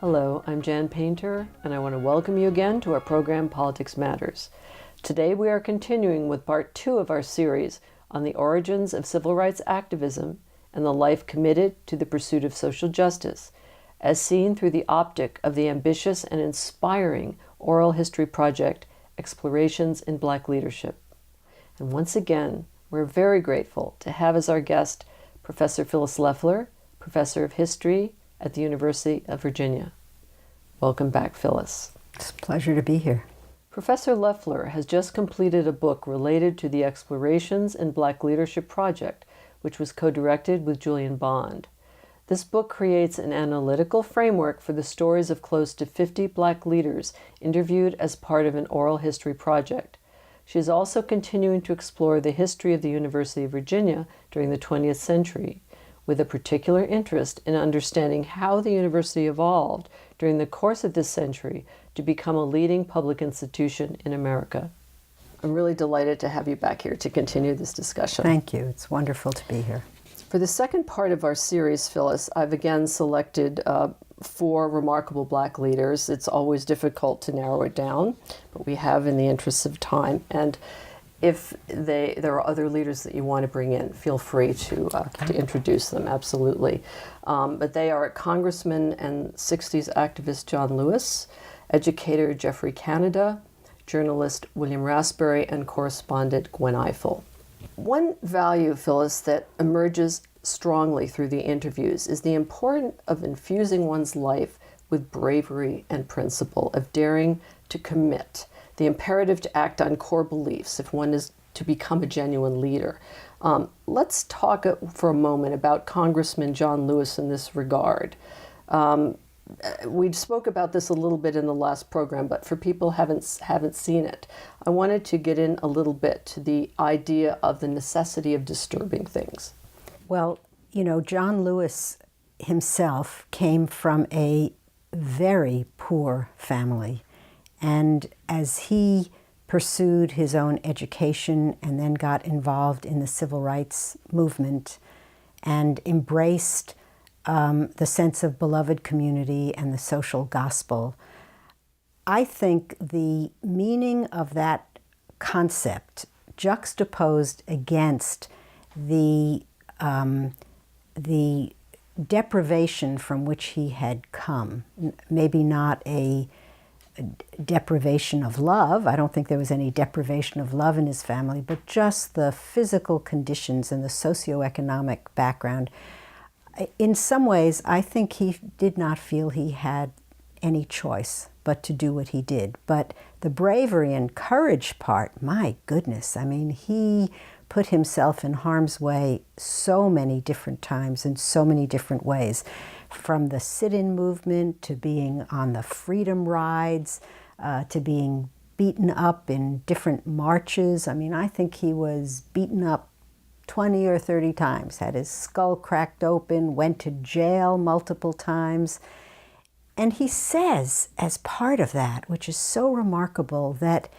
Hello, I'm Jan Paynter, and I want to welcome you again to our program Politics Matters. Today we are continuing with part 2 of our series on the origins of civil rights activism and the life committed to the pursuit of social justice, as seen through the optic of the ambitious and inspiring oral history project Explorations in Black Leadership. And once again, we're very grateful to have as our guest Professor Phyllis Leffler, Professor of History at the University of Virginia. Welcome back, Phyllis. It's a pleasure to be here. Professor Leffler has just completed a book related to the Explorations in Black Leadership project, which was co-directed with Julian Bond. This book creates an analytical framework for the stories of close to 50 Black leaders interviewed as part of an oral history project. She is also continuing to explore the history of the University of Virginia during the 20th century, with a particular interest in understanding how the university evolved during the course of this century to become a leading public institution in America. I'm really delighted to have you back here to continue this discussion. Thank you. It's wonderful to be here. For the second part of our series, Phyllis, I've again selected 4 remarkable Black leaders. It's always difficult to narrow it down, but we have in the interest of time. And if there are other leaders that you want to bring in, feel free to introduce them, absolutely. But they are Congressman and 60s activist John Lewis, educator Jeffrey Canada, journalist William Raspberry, and correspondent Gwen Ifill. One value, Phyllis, that emerges strongly through the interviews is the importance of infusing one's life with bravery and principle, of daring to commit, the imperative to act on core beliefs if one is to become a genuine leader. Let's talk for a moment about Congressman John Lewis in this regard. We spoke about this a little bit in the last program, but for people who haven't seen it, I wanted to get in a little bit to the idea of the necessity of disturbing things. Well, John Lewis himself came from a very poor family. And as he pursued his own education and then got involved in the civil rights movement and embraced the sense of beloved community and the social gospel, I think the meaning of that concept juxtaposed against the deprivation from which he had come, maybe not a deprivation of love. I don't think there was any deprivation of love in his family, but just the physical conditions and the socioeconomic background. In some ways, I think he did not feel he had any choice but to do what he did. But the bravery and courage part, my goodness, he put himself in harm's way so many different times in so many different ways. From the sit-in movement to being on the freedom rides, to being beaten up in different marches. I think he was beaten up 20 or 30 times, had his skull cracked open, went to jail multiple times. And he says, as part of that, which is so remarkable, that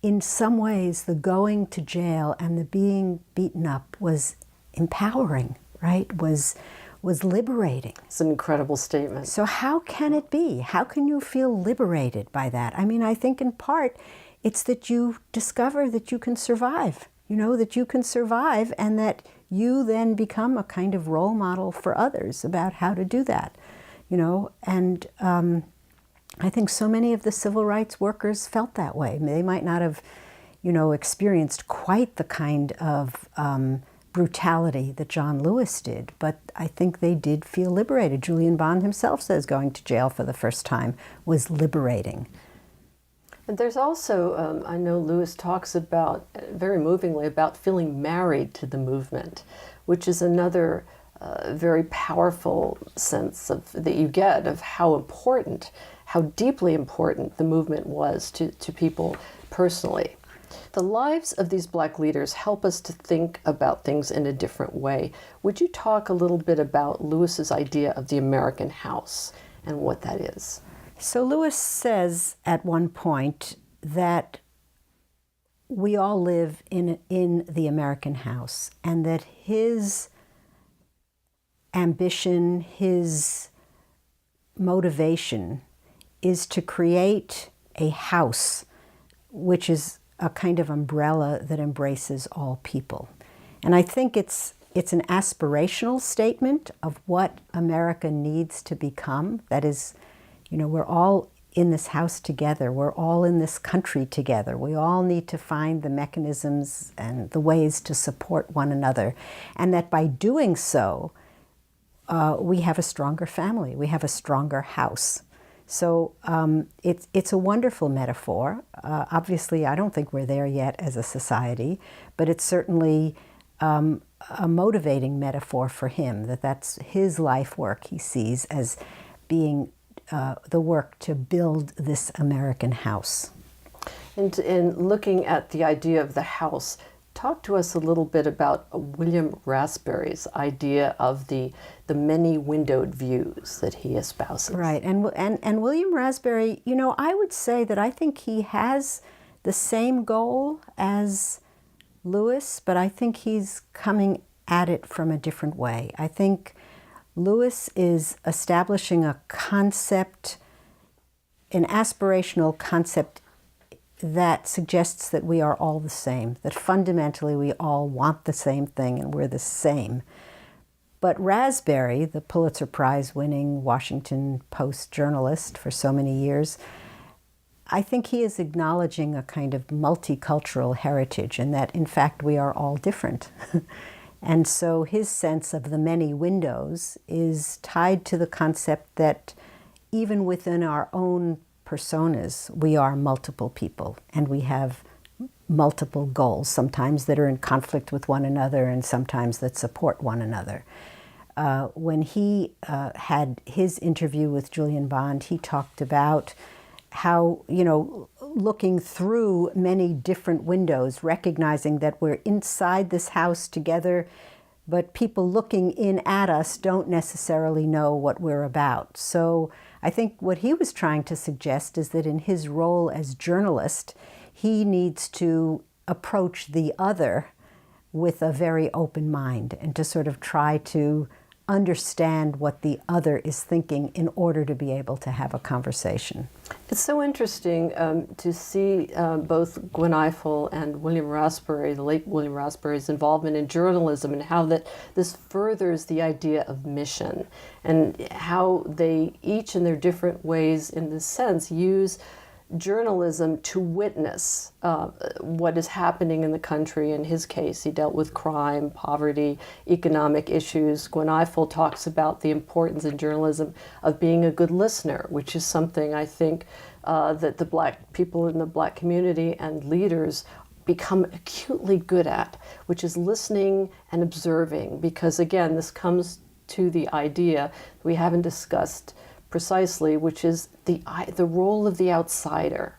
in some ways the going to jail and the being beaten up was empowering, right? Was liberating. It's an incredible statement. So how can it be? How can you feel liberated by that? I think in part it's that you discover that you can survive, that you can survive, and that you then become a kind of role model for others about how to do that, and I think so many of the civil rights workers felt that way. They might not have, experienced quite the kind of brutality that John Lewis did, but I think they did feel liberated. Julian Bond himself says going to jail for the first time was liberating. And there's also, I know Lewis talks about, very movingly, about feeling married to the movement, which is another very powerful sense that you get of how important, how deeply important the movement was to people personally. The lives of these Black leaders help us to think about things in a different way. Would you talk a little bit about Lewis's idea of the American house and what that is? So Lewis says at one point that we all live in the American house, and that his ambition, his motivation is to create a house which is a kind of umbrella that embraces all people. And I think it's an aspirational statement of what America needs to become. That is, we're all in this house together. We're all in this country together. We all need to find the mechanisms and the ways to support one another. And that by doing so, we have a stronger family. We have a stronger house. So it's a wonderful metaphor. Obviously, I don't think we're there yet as a society, but it's certainly a motivating metaphor for him, that's his life work he sees as being the work to build this American house. And in looking at the idea of the house, talk to us a little bit about William Raspberry's idea of the many windowed views that he espouses. Right, and William Raspberry, I would say that I think he has the same goal as Lewis, but I think he's coming at it from a different way. I think Lewis is establishing a concept, an aspirational concept that suggests that we are all the same, that fundamentally we all want the same thing and we're the same. But Raspberry, the Pulitzer Prize-winning Washington Post journalist for so many years, I think he is acknowledging a kind of multicultural heritage and that, in fact, we are all different. And so his sense of the many windows is tied to the concept that even within our own personas, we are multiple people and we have multiple goals, sometimes that are in conflict with one another and sometimes that support one another. When he had his interview with Julian Bond, he talked about how, looking through many different windows, recognizing that we're inside this house together, but people looking in at us don't necessarily know what we're about. So I think what he was trying to suggest is that in his role as journalist, he needs to approach the other with a very open mind and to sort of try to understand what the other is thinking in order to be able to have a conversation. It's so interesting to see both Gwen Ifill and William Raspberry, the late William Raspberry's involvement in journalism and how that this furthers the idea of mission and how they each in their different ways in this sense use journalism to witness what is happening in the country. In his case, he dealt with crime, poverty, economic issues. Gwen Ifill talks about the importance in journalism of being a good listener, which is something I think that the Black people in the Black community and leaders become acutely good at, which is listening and observing. Because again, this comes to the idea we haven't discussed precisely, which is the role of the outsider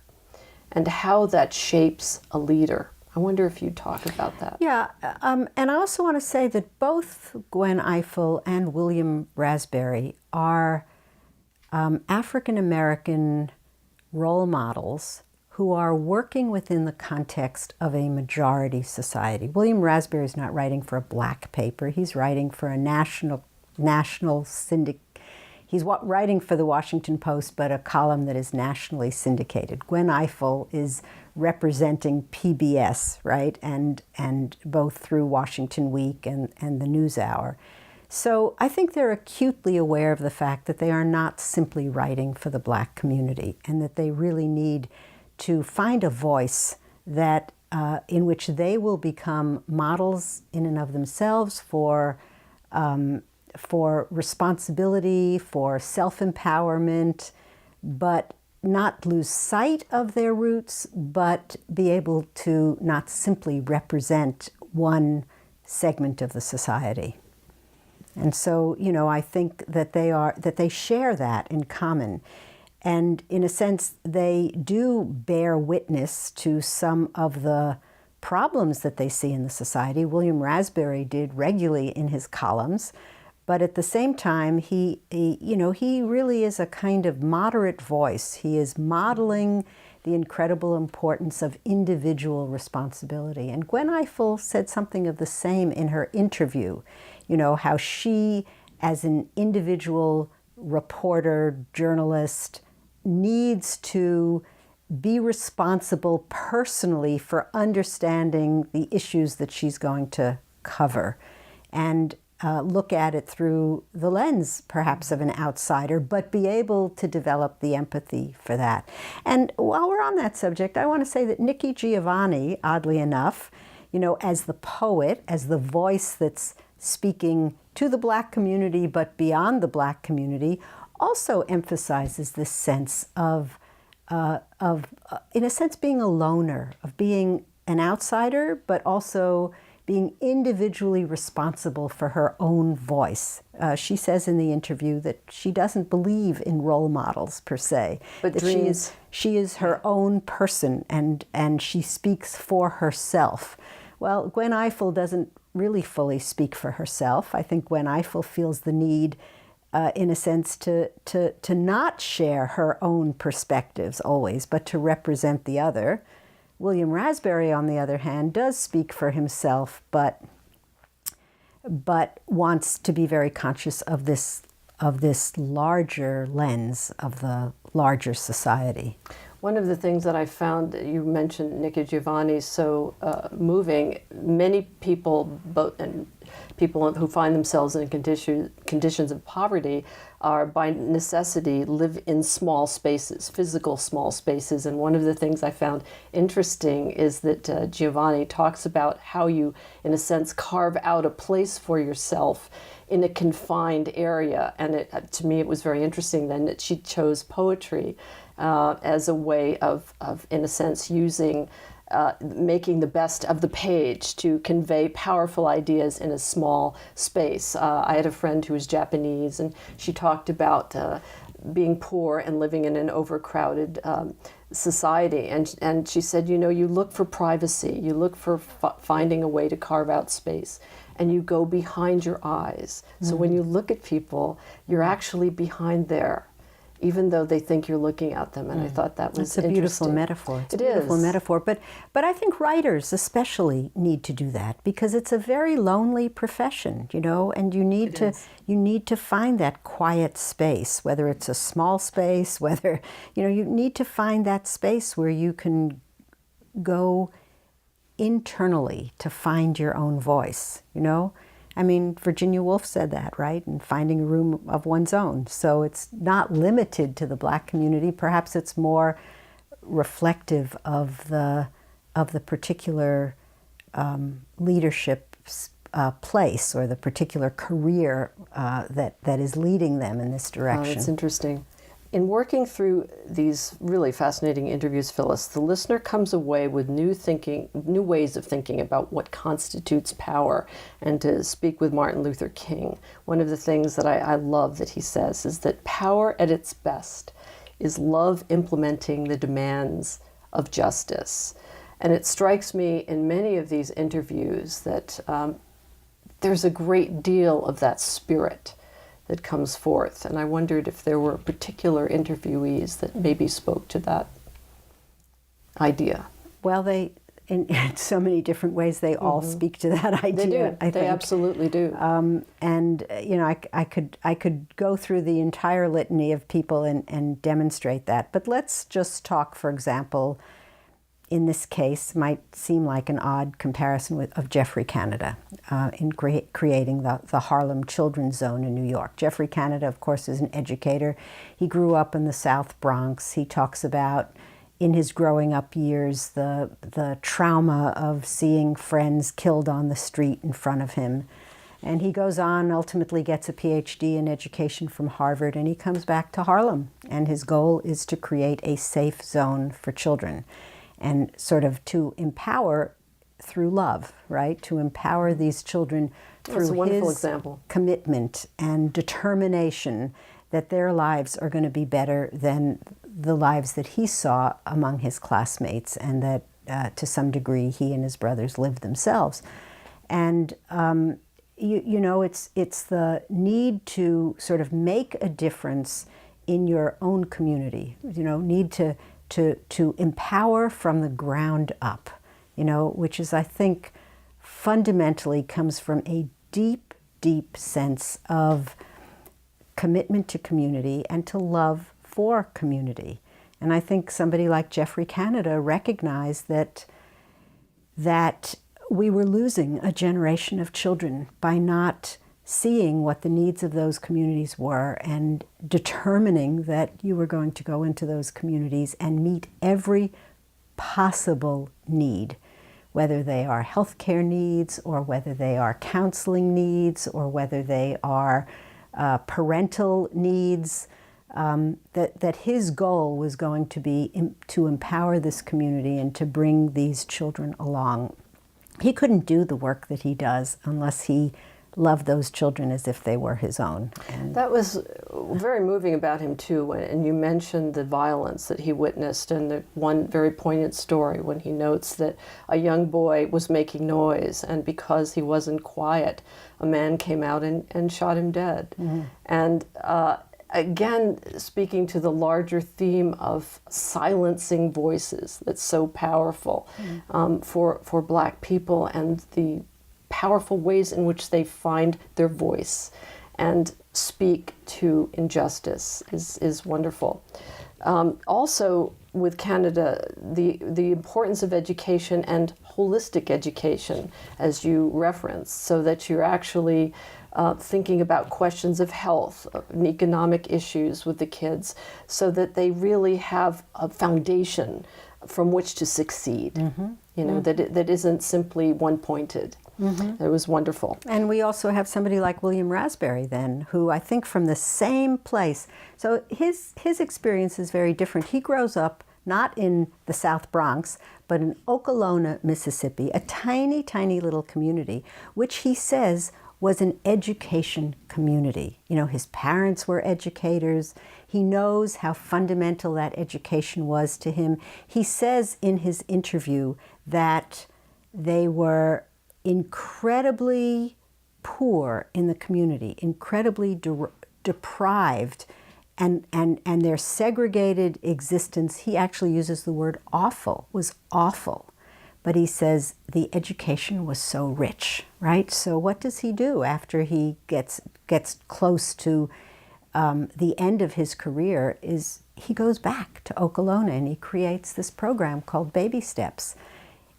and how that shapes a leader. I wonder if you'd talk about that. Yeah, and I also want to say that both Gwen Ifill and William Raspberry are African American role models who are working within the context of a majority society. William Raspberry is not writing for a Black paper. He's writing for a national syndicate. He's writing for the Washington Post, but a column that is nationally syndicated. Gwen Ifill is representing PBS, right, and both through Washington Week and the NewsHour. So I think they're acutely aware of the fact that they are not simply writing for the Black community and that they really need to find a voice that in which they will become models in and of themselves for responsibility, for self-empowerment, but not lose sight of their roots, but be able to not simply represent one segment of the society. And so, I think that they share that in common. And in a sense, they do bear witness to some of the problems that they see in the society. William Raspberry did regularly in his columns. But at the same time, he really is a kind of moderate voice. He is modeling the incredible importance of individual responsibility. And Gwen Ifill said something of the same in her interview, how she, as an individual reporter, journalist, needs to be responsible personally for understanding the issues that she's going to cover, and look at it through the lens, perhaps, of an outsider, but be able to develop the empathy for that. And while we're on that subject, I want to say that Nikki Giovanni, oddly enough, as the poet, as the voice that's speaking to the Black community, but beyond the Black community, also emphasizes this sense of in a sense, being a loner, of being an outsider, but also being individually responsible for her own voice. She says in the interview that she doesn't believe in role models per se, but that dreams. she is her own person, and she speaks for herself. Well, Gwen Ifill doesn't really fully speak for herself. I think Gwen Ifill feels the need, in a sense, to not share her own perspectives always, but to represent the other. William Raspberry, on the other hand, does speak for himself, but wants to be very conscious of this larger lens of the larger society. One of the things that I found, you mentioned Nikki Giovanni, so moving. Many people, people who find themselves in conditions of poverty, are by necessity live in small spaces, physical small spaces. And one of the things I found interesting is that Giovanni talks about how you, in a sense, carve out a place for yourself in a confined area. And to me, it was very interesting then that she chose poetry as a way of, in a sense, making the best of the page to convey powerful ideas in a small space. I had a friend who was Japanese, and she talked about being poor and living in an overcrowded society. And she said, you look for privacy, you look for finding a way to carve out space, and you go behind your eyes. So when you look at people, you're actually behind there, even though they think you're looking at them. And I thought that was It's a beautiful metaphor. It's a beautiful metaphor. But I think writers especially need to do that, because it's a very lonely profession, and you need to find that quiet space, whether it's a small space, whether, you need to find that space where you can go internally to find your own voice, I mean, Virginia Woolf said that, right? And finding a room of one's own. So it's not limited to the Black community. Perhaps it's more reflective of the particular leadership place, or the particular career that is leading them in this direction. Oh, that's interesting. In working through these really fascinating interviews, Phyllis, the listener comes away with new ways of thinking about what constitutes power. And to speak with Martin Luther King, one of the things that I love that he says is that power at its best is love implementing the demands of justice. And it strikes me in many of these interviews that there's a great deal of that spirit that comes forth. And I wondered if there were particular interviewees that maybe spoke to that idea. Well, in so many different ways, they all speak to that idea. They do. I think. They absolutely do. And I could go through the entire litany of people and demonstrate that. But let's just talk, for example, in this case, might seem like an odd comparison of Geoffrey Canada in creating the Harlem Children's Zone in New York. Geoffrey Canada, of course, is an educator. He grew up in the South Bronx. He talks about, in his growing up years, the trauma of seeing friends killed on the street in front of him. And he goes on, ultimately gets a Ph.D. in education from Harvard, and he comes back to Harlem. And his goal is to create a safe zone for children, and sort of to empower through love, right? To empower these children through a wonderful his example. Commitment and determination that their lives are going to be better than the lives that he saw among his classmates, and that to some degree he and his brothers lived themselves. And it's the need to sort of make a difference in your own community. Need to empower from the ground up, which is, I think, fundamentally comes from a deep, deep sense of commitment to community and to love for community. And I think somebody like Geoffrey Canada recognized that we were losing a generation of children by not seeing what the needs of those communities were and determining that you were going to go into those communities and meet every possible need, whether they are healthcare needs or whether they are counseling needs or whether they are parental needs, that his goal was going to be to empower this community and to bring these children along. He couldn't do the work that he does unless he loved those children as if they were his own. And that was very moving about him too, and you mentioned the violence that he witnessed, and the one very poignant story when he notes that a young boy was making noise, and because he wasn't quiet, a man came out and shot him dead. Mm-hmm. And again, speaking to the larger theme of silencing voices that's so powerful for Black people, and the powerful ways in which they find their voice and speak to injustice is wonderful. Also, with Canada, the importance of education and holistic education, as you referenced, so that you're actually thinking about questions of health and economic issues with the kids, so that they really have a foundation from which to succeed. Mm-hmm. You know, that isn't simply one-pointed. Mm-hmm. It was wonderful. And we also have somebody like William Raspberry then, who I think from the same place. So his experience is very different. He grows up not in the South Bronx, but in Okolona, Mississippi, a tiny, tiny little community, which he says was an education community. You know, his parents were educators. He knows how fundamental that education was to him. He says in his interview that they were incredibly poor in the community, incredibly deprived, and their segregated existence, he actually uses the word awful, was awful. But he says the education was so rich, right? So what does he do after he gets close to the end of his career? Is he goes back to Okolona and he creates this program called Baby Steps,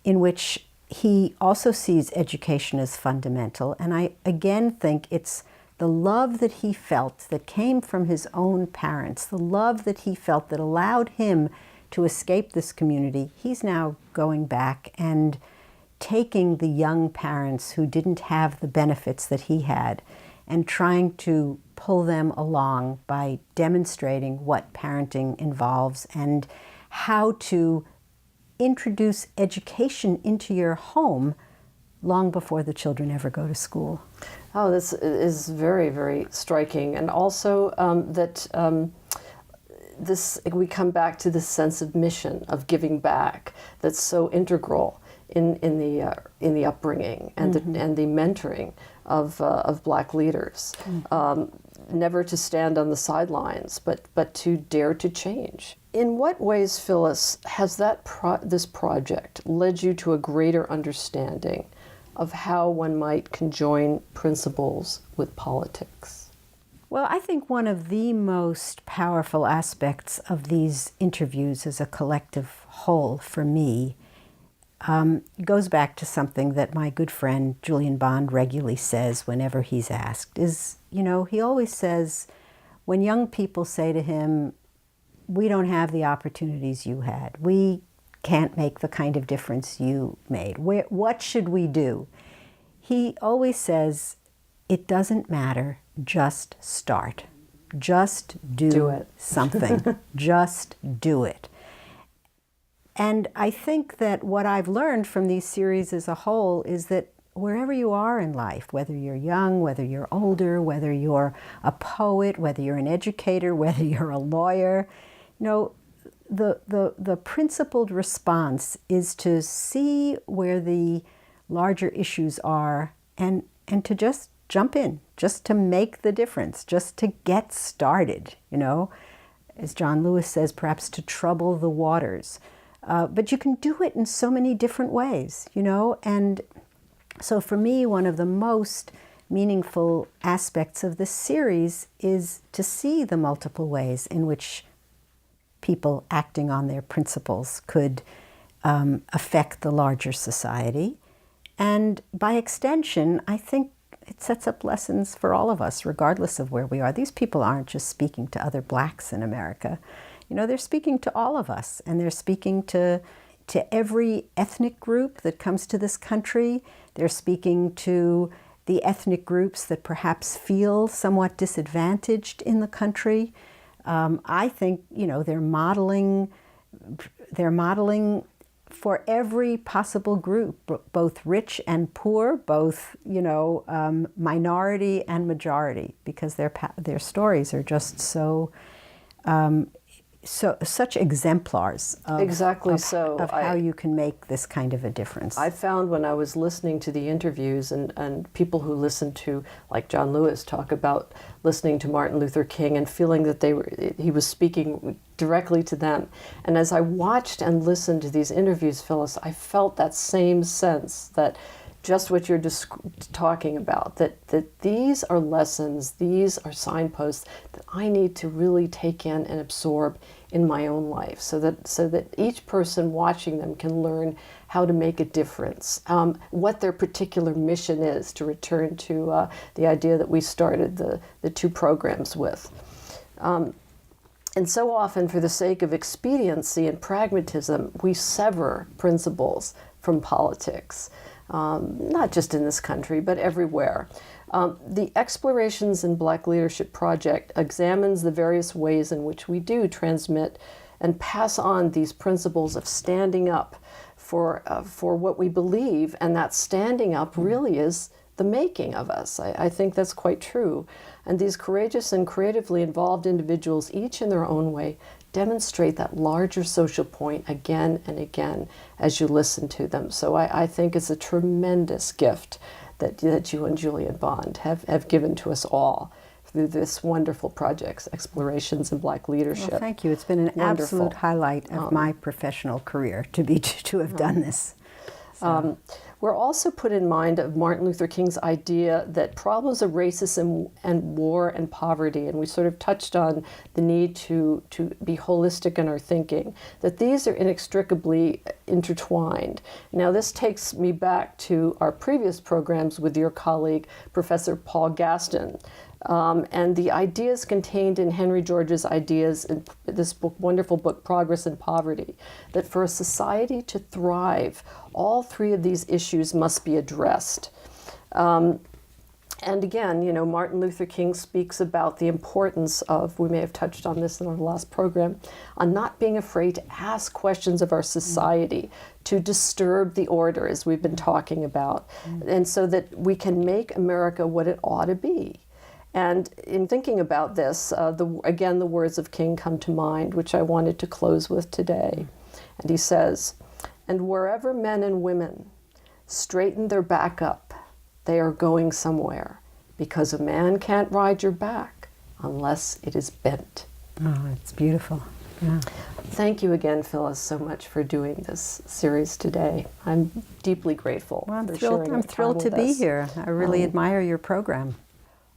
in which he also sees education as fundamental. And I again think it's the love that he felt that came from his own parents, the love that he felt that allowed him to escape this community. He's now going back and taking the young parents who didn't have the benefits that he had and trying to pull them along by demonstrating what parenting involves and how to introduce education into your home long before the children ever go to school. Oh, this is very, very striking. And also we come back to this sense of mission, of giving back, that's so integral in the upbringing and Mm-hmm. the mentoring of Black leaders. Mm-hmm. Never to stand on the sidelines, but to dare to change. In what ways, Phyllis, has this project led you to a greater understanding of how one might conjoin principles with politics? Well, I think one of the most powerful aspects of these interviews as a collective whole for me goes back to something that my good friend Julian Bond regularly says whenever he's asked, is, you know, he always says, when young people say to him, we don't have the opportunities you had, we can't make the kind of difference you made, what should we do? He always says, it doesn't matter, just start. Just do it. Something. Just do it. And I think that what I've learned from these series as a whole is that wherever you are in life, whether you're young, whether you're older, whether you're a poet, whether you're an educator, whether you're a lawyer, you know, the principled response is to see where the larger issues are and to just jump in, just to make the difference, just to get started, you know. As John Lewis says, perhaps to trouble the waters. But you can do it in so many different ways, you know. And so for me, one of the most meaningful aspects of this series is to see the multiple ways in which people acting on their principles could affect the larger society. And by extension, I think it sets up lessons for all of us, regardless of where we are. These people aren't just speaking to other blacks in America. You know, they're speaking to all of us, and they're speaking to every ethnic group that comes to this country. They're speaking to the ethnic groups that perhaps feel somewhat disadvantaged in the country. I think, you know, they're modeling for every possible group, both rich and poor, both, you know, minority and majority, because their stories are just such exemplars of, of how you can make this kind of a difference. I found when I was listening to the interviews and people who listened to, like John Lewis, talk about listening to Martin Luther King and feeling that he was speaking directly to them. And as I watched and listened to these interviews, Phyllis, I felt that same sense, that just what you're talking about, that these are lessons, these are signposts that I need to really take in and absorb in my own life, so that each person watching them can learn how to make a difference, what their particular mission is, to return to the idea that we started the two programs with. And so often, for the sake of expediency and pragmatism, we sever principles from politics. Not just in this country, but everywhere. The Explorations in Black Leadership project examines the various ways in which we do transmit and pass on these principles of standing up for what we believe, and that standing up really is the making of us. I think that's quite true. And these courageous and creatively involved individuals, each in their own way, demonstrate that larger social point again and again as you listen to them. So I think it's a tremendous gift that you and Julian Bond have given to us all through this wonderful project, Explorations in Black Leadership. Well, thank you. It's been an absolute highlight of my professional career to have done this. So. We're also put in mind of Martin Luther King's idea that problems of racism and war and poverty, and we sort of touched on the need to be holistic in our thinking, that these are inextricably intertwined. Now, this takes me back to our previous programs with your colleague, Professor Paul Gaston. And the ideas contained in Henry George's ideas in this book, wonderful book, Progress and Poverty, that for a society to thrive, all three of these issues must be addressed. And again, you know, Martin Luther King speaks about the importance of, we may have touched on this in our last program, on not being afraid to ask questions of our society, to disturb the order, as we've been talking about, and so that we can make America what it ought to be. And in thinking about this, again, the words of King come to mind, which I wanted to close with today. And he says, "And wherever men and women straighten their back up, they are going somewhere, because a man can't ride your back unless it is bent." Oh, it's beautiful. Yeah. Thank you again, Phyllis, so much for doing this series today. I'm deeply grateful. Well, for sharing I'm thrilled to be here. I really admire your program.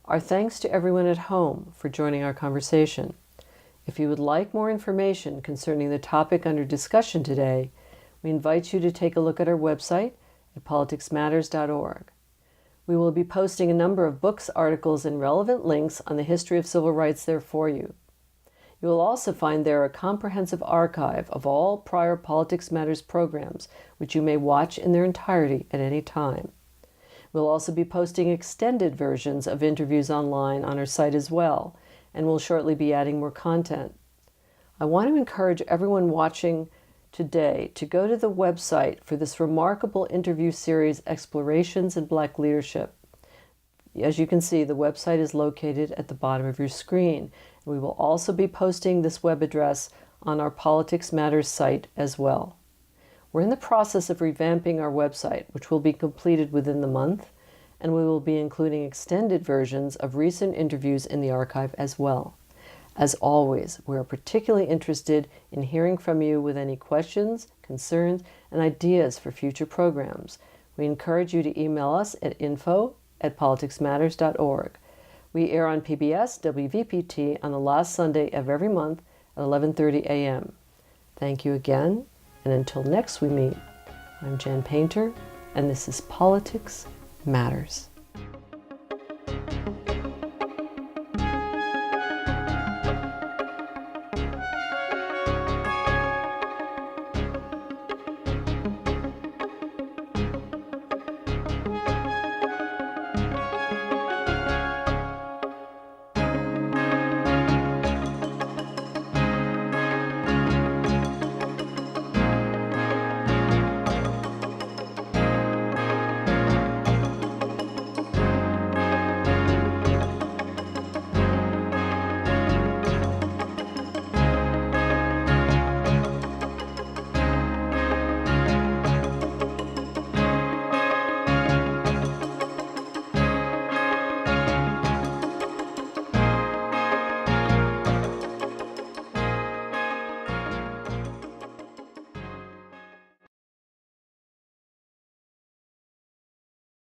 Our thanks to everyone at home for joining our conversation. If you would like more information concerning the topic under discussion today, we invite you to take a look at our website at politicsmatters.org. We will be posting a number of books, articles, and relevant links on the history of civil rights there for you. You will also find there a comprehensive archive of all prior Politics Matters programs, which you may watch in their entirety at any time. We'll also be posting extended versions of interviews online on our site as well, and we'll shortly be adding more content. I want to encourage everyone watching today to go to the website for this remarkable interview series, Explorations in Black Leadership. As you can see, the website is located at the bottom of your screen. We will also be posting this web address on our Politics Matters site as well. We're in the process of revamping our website, which will be completed within the month, and we will be including extended versions of recent interviews in the archive as well. As always, we are particularly interested in hearing from you with any questions, concerns, and ideas for future programs. We encourage you to email us at info politicsmatters.org. We air on PBS WVPT on the last Sunday of every month at 11:30 a.m. Thank you again, and until next we meet, I'm Jen Paynter, and this is Politics Matters.